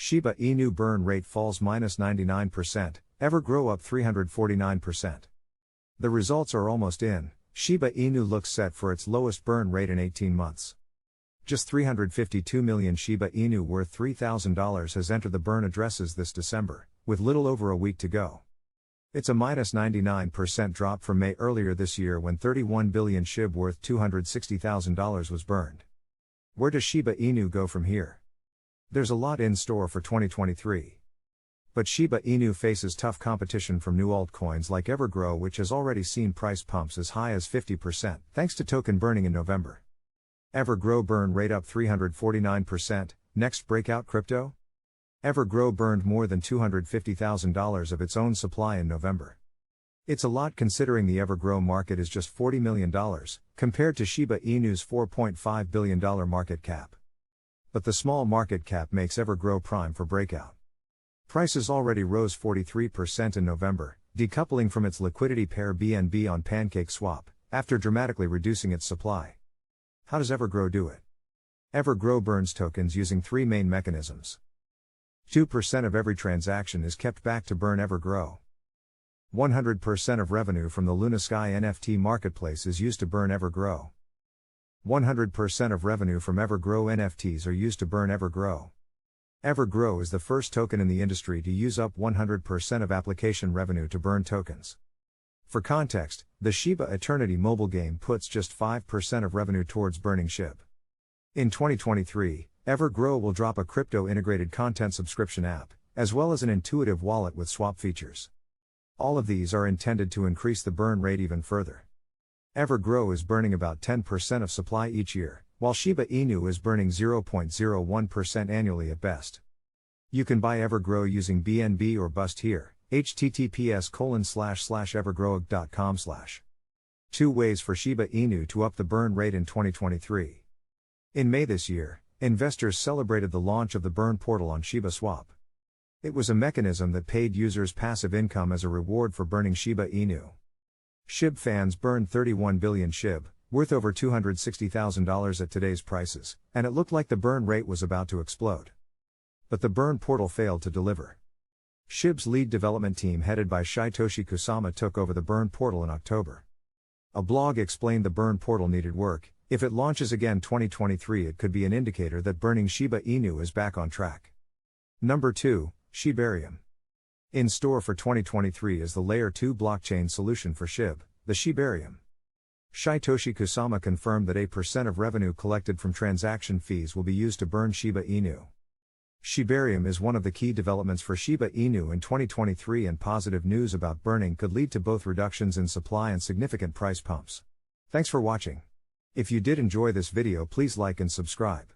Shiba Inu burn rate falls -99%, EverGrow up 349%. The results are almost in. Shiba Inu looks set for its lowest burn rate in 18 months. Just 352 million Shiba Inu worth $3,000 has entered the burn addresses this December, with little over a week to go. It's a -99% drop from May earlier this year when 31 billion SHIB worth $260,000 was burned. Where does Shiba Inu go from here? There's a lot in store for 2023. But Shiba Inu faces tough competition from new altcoins like EverGrow, which has already seen price pumps as high as 50% thanks to token burning in November. EverGrow burn rate up 349%, next Breakout crypto? EverGrow burned more than $250,000 of its own supply in November. It's a lot considering the EverGrow market is just $40 million, compared to Shiba Inu's $4.5 billion market cap. But the small market cap makes EverGrow prime for breakout. Prices already rose 43% in November, decoupling from its liquidity pair BNB on PancakeSwap, after dramatically reducing its supply. How does EverGrow do it? EverGrow burns tokens using three main mechanisms. 2% of every transaction is kept back to burn EverGrow. 100% of revenue from the LunaSky NFT marketplace is used to burn EverGrow. 100% of revenue from EverGrow NFTs are used to burn EverGrow. EverGrow is the first token in the industry to use up 100% of application revenue to burn tokens. For context, the Shiba Eternity mobile game puts just 5% of revenue towards burning SHIB. In 2023, EverGrow will drop a crypto-integrated content subscription app, as well as an intuitive wallet with swap features. All of these are intended to increase the burn rate even further. EverGrow is burning about 10% of supply each year, while Shiba Inu is burning 0.01% annually at best. You can buy EverGrow using BNB or bust here, https://evergrow.com/. 2 ways for Shiba Inu to up the burn rate in 2023. In May this year, investors celebrated the launch of the burn portal on Shiba Swap. It was a mechanism that paid users passive income as a reward for burning Shiba Inu. SHIB fans burned 31 billion SHIB, worth over $260,000 at today's prices, and it looked like the burn rate was about to explode. But the burn portal failed to deliver. SHIB's lead development team headed by Satoshi Kusama took over the burn portal in October. A blog explained the burn portal needed work. If it launches again 2023, it could be an indicator that burning Shiba Inu is back on track. Number 2, Shibarium. In store for 2023 is the Layer 2 blockchain solution for SHIB, the Shibarium. Satoshi Kusama confirmed that 8% of revenue collected from transaction fees will be used to burn Shiba Inu. Shibarium is one of the key developments for Shiba Inu in 2023, and positive news about burning could lead to both reductions in supply and significant price pumps. Thanks for watching. If you did enjoy this video, please like and subscribe.